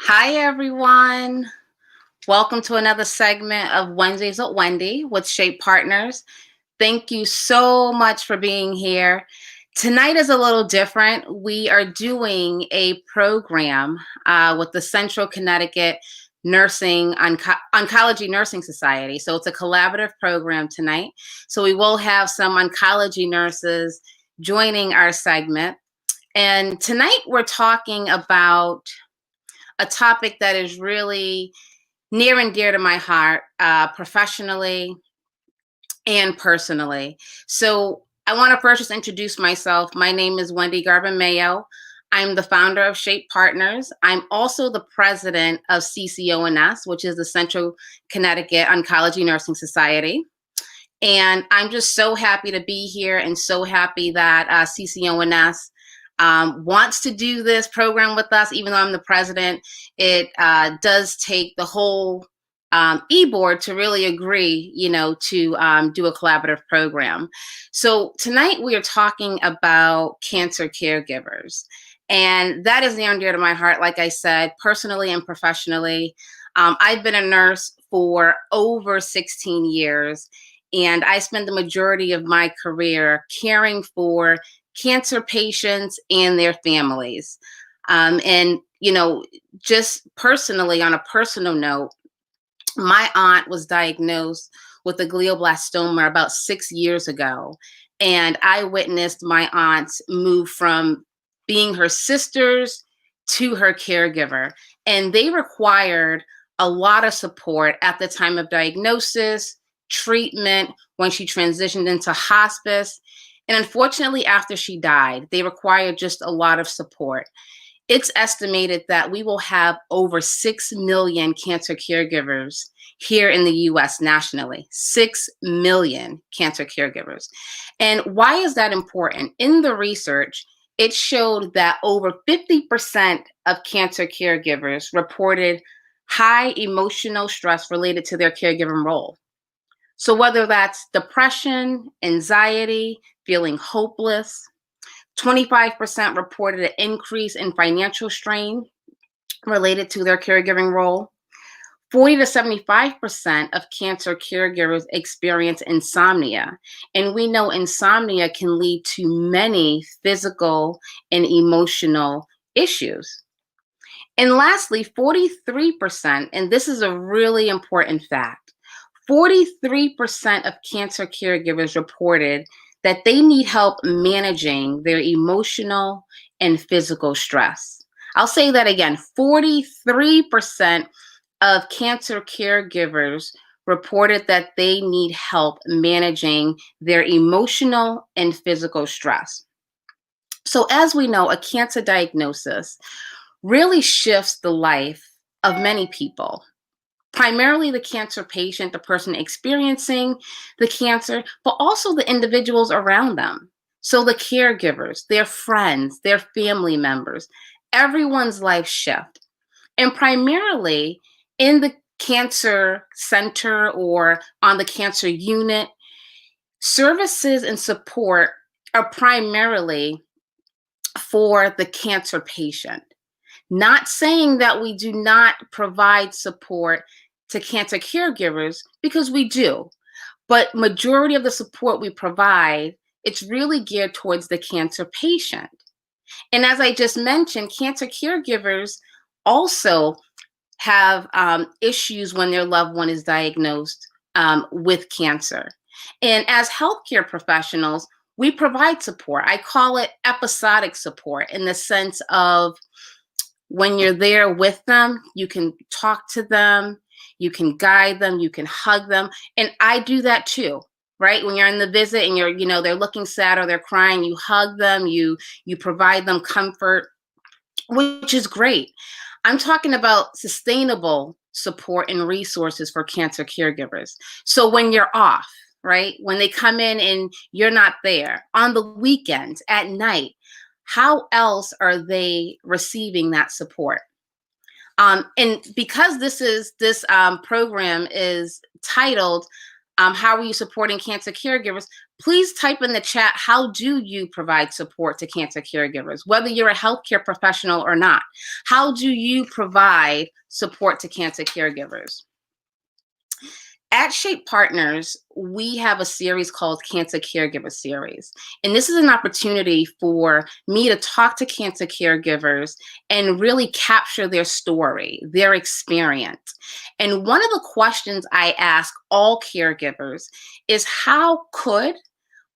Hi, everyone. Welcome to another segment of Wednesdays with Wendy with Shape Partners. Thank you so much for being here. Tonight is a little different. We are doing a program with the Central Connecticut Oncology Nursing Society. So it's a collaborative program tonight. So we will have some oncology nurses joining our segment. And tonight we're talking about a topic that is really near and dear to my heart, professionally and personally. So I want to first just introduce myself. My name is Wendy Garvin Mayo. I'm the founder of Shape Partners. I'm also the president of CCONS, which is the Central Connecticut Oncology Nursing Society. And I'm just so happy to be here and so happy that CCONS wants to do this program with us. Even though I'm the president, it does take the whole e-board to really agree, to do a collaborative program. So tonight we are talking about cancer caregivers. And that is near and dear to my heart, like I said, personally and professionally. I've been a nurse for over 16 years, and I spent the majority of my career caring for cancer patients and their families. Just personally, on a personal note, my aunt was diagnosed with a glioblastoma about 6 years ago. And I witnessed my aunt move from being her sisters to her caregiver. And they required a lot of support at the time of diagnosis, treatment, when she transitioned into hospice. And unfortunately, after she died, they required just a lot of support. It's estimated that we will have over 6 million cancer caregivers here in the US nationally. 6 million cancer caregivers. And why is that important? In the research, it showed that over 50% of cancer caregivers reported high emotional stress related to their caregiving role. So whether that's depression, anxiety, feeling hopeless, 25% reported an increase in financial strain related to their caregiving role. 40 to 75% of cancer caregivers experience insomnia. And we know insomnia can lead to many physical and emotional issues. And lastly, 43%, and this is a really important fact, 43% of cancer caregivers reported that they need help managing their emotional and physical stress. I'll say that again, 43% of cancer caregivers reported that they need help managing their emotional and physical stress. So as we know, a cancer diagnosis really shifts the life of many people, primarily the cancer patient, the person experiencing the cancer, but also the individuals around them. So the caregivers, their friends, their family members, everyone's life shift. And primarily in the cancer center or on the cancer unit, services and support are primarily for the cancer patient. Not saying that we do not provide support to cancer caregivers, because we do. But majority of the support we provide, it's really geared towards the cancer patient. And as I just mentioned, cancer caregivers also have issues when their loved one is diagnosed with cancer. And as healthcare professionals, we provide support. I call it episodic support, in the sense of when you're there with them, you can talk to them, you can guide them, you can hug them. And I do that too, right? When you're in the visit and they're looking sad or they're crying, you hug them, you provide them comfort, which is great. I'm talking about sustainable support and resources for cancer caregivers. So when you're off, right? When they come in and you're not there, on the weekends, at night, how else are they receiving that support? And because this program is titled, "How are you supporting cancer caregivers?" Please type in the chat, how do you provide support to cancer caregivers, whether you're a healthcare professional or not? How do you provide support to cancer caregivers? At Shape Partners, we have a series called Cancer Caregiver Series. And this is an opportunity for me to talk to cancer caregivers and really capture their story, their experience. And one of the questions I ask all caregivers is, how could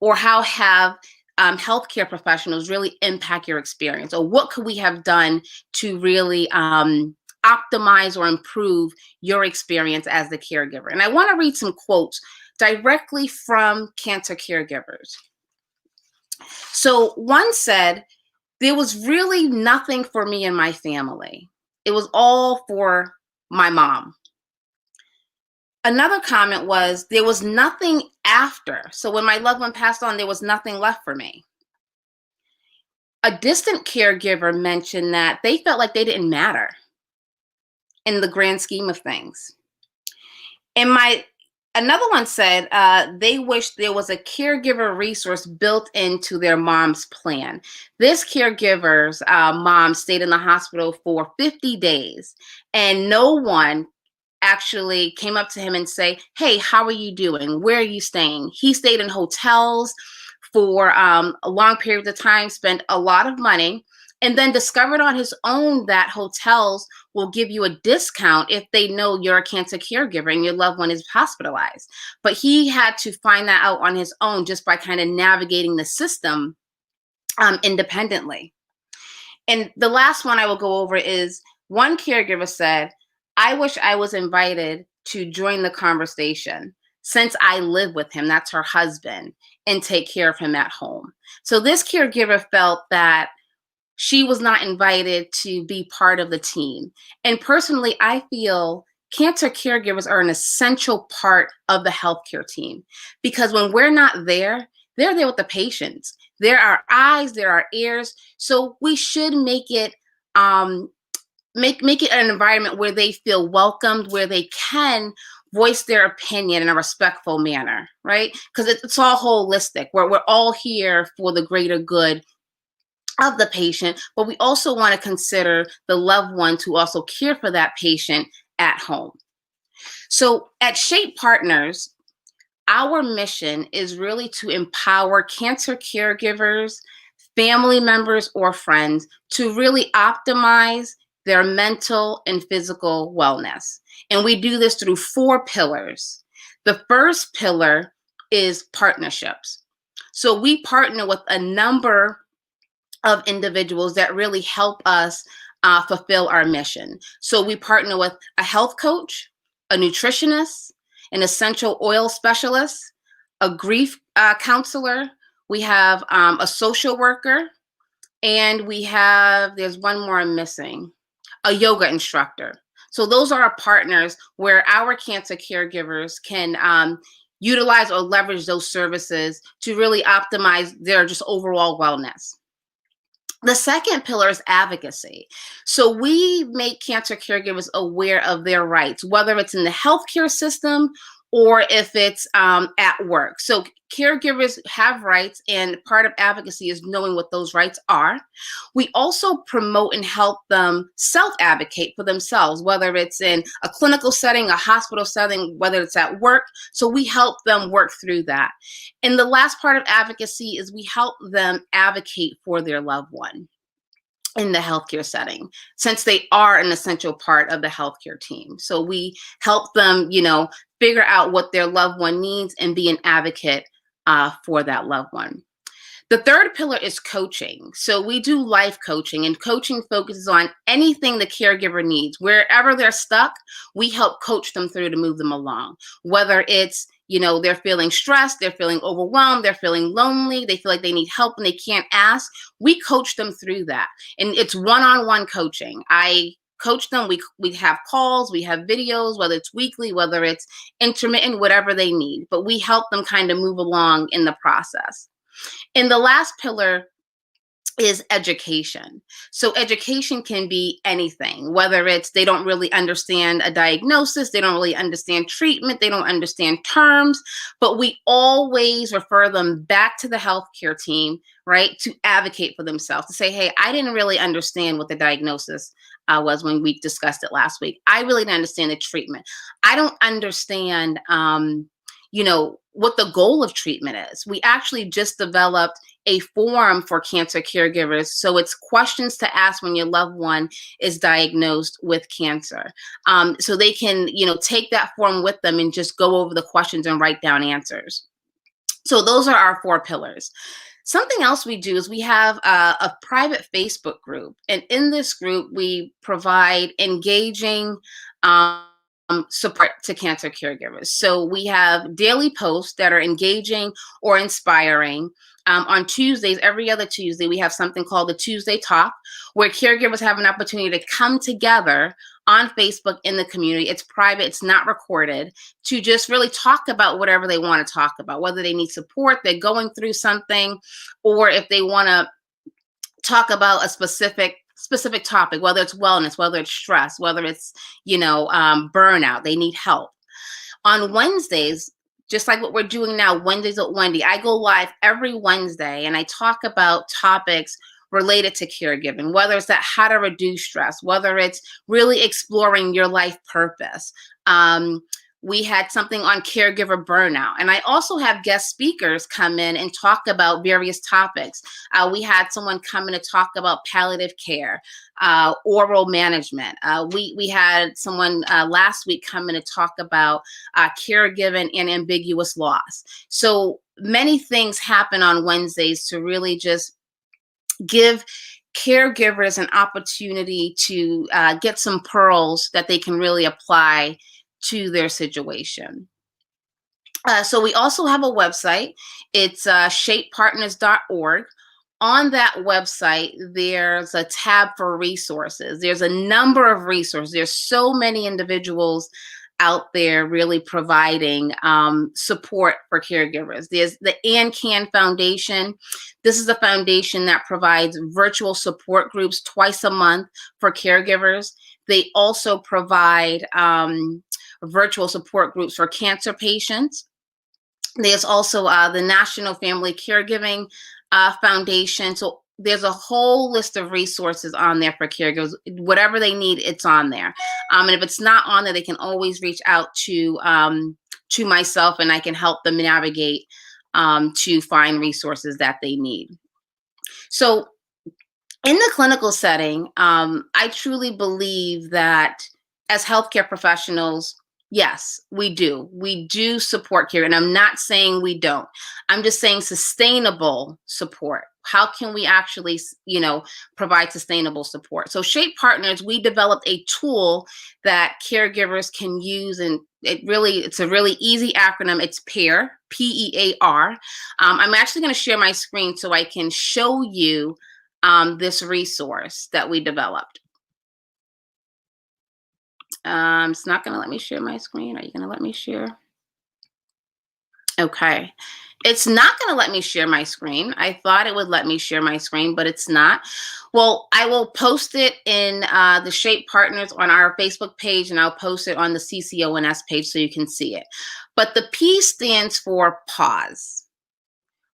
or how have healthcare professionals really impact your experience? Or what could we have done to really optimize or improve your experience as the caregiver? And I want to read some quotes directly from cancer caregivers. So one said, there was really nothing for me and my family. It was all for my mom. Another comment was, there was nothing after. So when my loved one passed on, there was nothing left for me. A distant caregiver mentioned that they felt like they didn't matter in the grand scheme of things. And another one said they wish there was a caregiver resource built into their mom's plan. This caregiver's mom stayed in the hospital for 50 days, and no one actually came up to him and say, hey, how are you doing? Where are you staying? He stayed in hotels for a long period of time, spent a lot of money, and then discovered on his own that hotels will give you a discount if they know you're a cancer caregiver and your loved one is hospitalized. But he had to find that out on his own just by kind of navigating the system independently. And the last one I will go over is, one caregiver said, I wish I was invited to join the conversation since I live with him, that's her husband, and take care of him at home. So this caregiver felt that she was not invited to be part of the team. And personally, I feel cancer caregivers are an essential part of the healthcare team, because when we're not there, they're there with the patients. They're our eyes, they're our ears. So we should make it make it an environment where they feel welcomed, where they can voice their opinion in a respectful manner, right? Because it's all holistic. We're all here for the greater good of the patient, but we also want to consider the loved ones who also care for that patient at home. So at Shape Partners, our mission is really to empower cancer caregivers, family members, or friends to really optimize their mental and physical wellness. And we do this through 4 pillars. The first pillar is partnerships. So we partner with a number of individuals that really help us fulfill our mission. So we partner with a health coach, a nutritionist, an essential oil specialist, a grief counselor. We have a social worker, and we have, there's one more I'm missing, a yoga instructor. So those are our partners where our cancer caregivers can utilize or leverage those services to really optimize their just overall wellness. The second pillar is advocacy. So we make cancer caregivers aware of their rights, whether it's in the healthcare system or if it's at work. So caregivers have rights, and part of advocacy is knowing what those rights are. We also promote and help them self-advocate for themselves, whether it's in a clinical setting, a hospital setting, whether it's at work. So we help them work through that. And the last part of advocacy is we help them advocate for their loved one in the healthcare setting, since they are an essential part of the healthcare team. So we help them, figure out what their loved one needs and be an advocate for that loved one. The third pillar is coaching. So we do life coaching, and coaching focuses on anything the caregiver needs. Wherever they're stuck, we help coach them through to move them along. Whether it's, they're feeling stressed, they're feeling overwhelmed, they're feeling lonely, they feel like they need help and they can't ask, we coach them through that. And it's one-on-one coaching. I coach them. We have calls, we have videos, whether it's weekly, whether it's intermittent, whatever they need. But we help them kind of move along in the process. And the last pillar is education. So education can be anything, whether it's they don't really understand a diagnosis, they don't really understand treatment, they don't understand terms, but we always refer them back to the healthcare team, right, to advocate for themselves, to say, hey, I didn't really understand what the diagnosis was when we discussed it last week. I really didn't understand the treatment. I don't understand, what the goal of treatment is. We actually just developed a forum for cancer caregivers. So it's questions to ask when your loved one is diagnosed with cancer. So they can, take that form with them and just go over the questions and write down answers. So those are our 4 pillars. Something else we do is we have a private Facebook group. And in this group, we provide engaging support to cancer caregivers. So we have daily posts that are engaging or inspiring. On Tuesdays, every other Tuesday, we have something called the Tuesday Talk, where caregivers have an opportunity to come together on Facebook in the community. It's private, it's not recorded, to just really talk about whatever they want to talk about, whether they need support, they're going through something, or if they want to talk about a specific topic, whether it's wellness, whether it's stress, whether it's burnout, they need help. On Wednesdays, just like what we're doing now, Wednesdays at Wendy, I go live every Wednesday and I talk about topics related to caregiving, whether it's that how to reduce stress, whether it's really exploring your life purpose. We had something on caregiver burnout. And I also have guest speakers come in and talk about various topics. We had someone come in to talk about palliative care, oral management. We had someone last week come in to talk about caregiving and ambiguous loss. So many things happen on Wednesdays to really just give caregivers an opportunity to get some pearls that they can really apply to their situation. So we also have a website. It's shapepartners.org. On that website, there's a tab for resources. There's a number of resources. There's so many individuals out there really providing support for caregivers. There's the ANCAN Foundation. This is a foundation that provides virtual support groups twice a month for caregivers. They also provide virtual support groups for cancer patients. There's also the National Family Caregiving Foundation. So there's a whole list of resources on there for caregivers. Whatever they need, it's on there. And if it's not on there, they can always reach out to myself, and I can help them navigate to find resources that they need. So in the clinical setting, I truly believe that as healthcare professionals, yes, we do. We do support care. And I'm not saying we don't. I'm just saying sustainable support. How can we actually, provide sustainable support? So Shape Partners, we developed a tool that caregivers can use, and it's a really easy acronym. It's PAIR, PEAR. I'm actually going to share my screen so I can show you this resource that we developed. It's not going to let me share my screen. Are you going to let me share? Okay. It's not going to let me share my screen. I thought it would let me share my screen, but it's not. Well, I will post it in the Shape Partners on our Facebook page, and I'll post it on the CCONS page so you can see it. But the P stands for pause.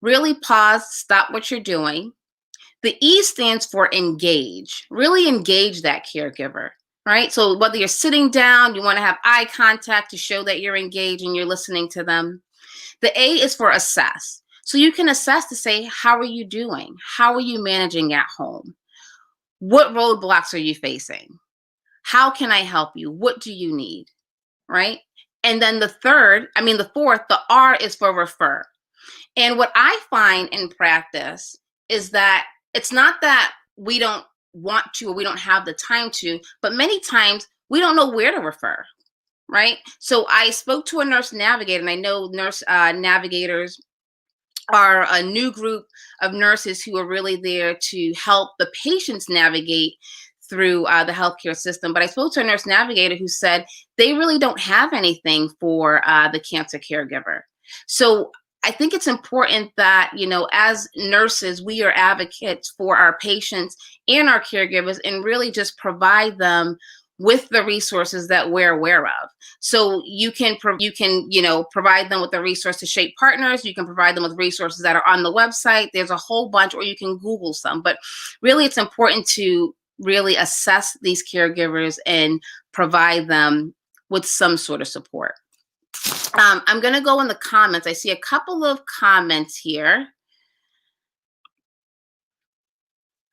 Really pause, stop what you're doing. The E stands for engage. Really engage that caregiver. Right? So whether you're sitting down, you want to have eye contact to show that you're engaged and you're listening to them. The A is for assess. So you can assess to say, how are you doing? How are you managing at home? What roadblocks are you facing? How can I help you? What do you need? Right? And then the fourth, the R is for refer. And what I find in practice is that it's not that we don't want to or we don't have the time to, but many times we don't know where to refer, right? So I spoke to a nurse navigator, and I know nurse navigators are a new group of nurses who are really there to help the patients navigate through the healthcare system. But I spoke to a nurse navigator who said they really don't have anything for the cancer caregiver. So I think it's important that, as nurses, we are advocates for our patients and our caregivers and really just provide them with the resources that we're aware of. So provide them with the resource to Shape Partners. You can provide them with resources that are on the website. There's a whole bunch, or you can Google some. But really, it's important to really assess these caregivers and provide them with some sort of support. I'm going to go in the comments. I see a couple of comments here.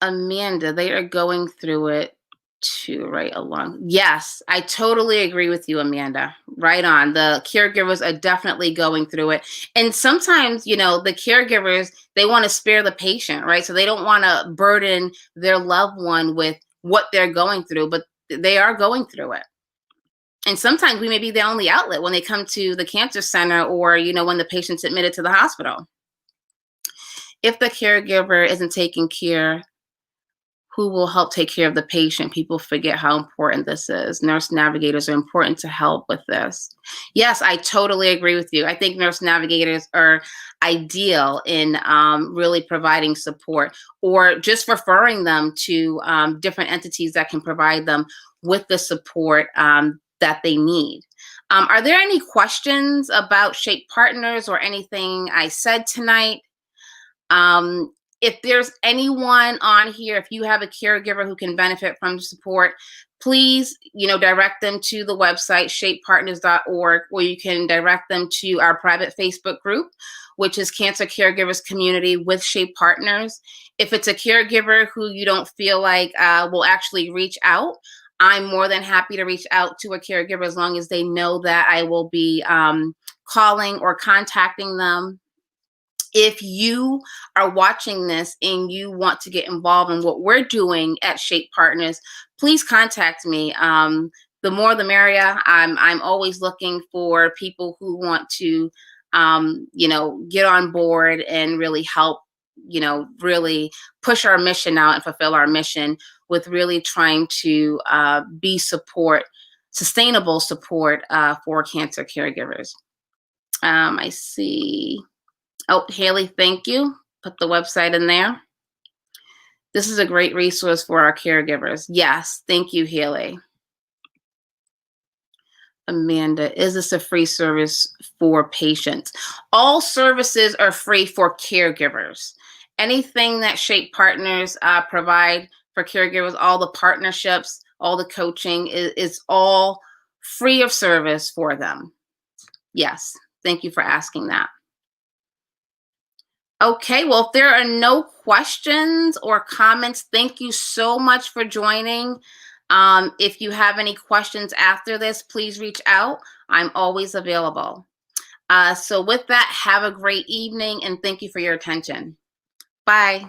Amanda, they are going through it too, right along. Yes, I totally agree with you, Amanda. Right on. The caregivers are definitely going through it. And sometimes, the caregivers, they want to spare the patient, right? So they don't want to burden their loved one with what they're going through, but they are going through it. And sometimes we may be the only outlet when they come to the cancer center, or, when the patient's admitted to the hospital. If the caregiver isn't taking care, who will help take care of the patient? People forget how important this is. Nurse navigators are important to help with this. Yes, I totally agree with you. I think nurse navigators are ideal in really providing support, or just referring them to different entities that can provide them with the support that they need. Are there any questions about Shape Partners or anything I said tonight? If there's anyone on here, if you have a caregiver who can benefit from support, please, direct them to the website, shapepartners.org, or you can direct them to our private Facebook group, which is Cancer Caregivers Community with Shape Partners. If it's a caregiver who you don't feel like will actually reach out, I'm more than happy to reach out to a caregiver as long as they know that I will be calling or contacting them. If you are watching this and you want to get involved in what we're doing at Shape Partners, please contact me. The more the merrier. I'm always looking for people who want to, get on board and really help, really push our mission out and fulfill our mission with really trying to be sustainable support for cancer caregivers. I see. Oh, Haley, thank you. Put the website in there. This is a great resource for our caregivers. Yes, thank you, Haley. Amanda, is this a free service for patients? All services are free for caregivers. Anything that Shape Partners provide for caregivers, all the partnerships, all the coaching is all free of service for them. Yes, thank you for asking that. Okay, well, if there are no questions or comments, thank you so much for joining. If you have any questions after this, please reach out. I'm always available. So with that, have a great evening and thank you for your attention. Bye.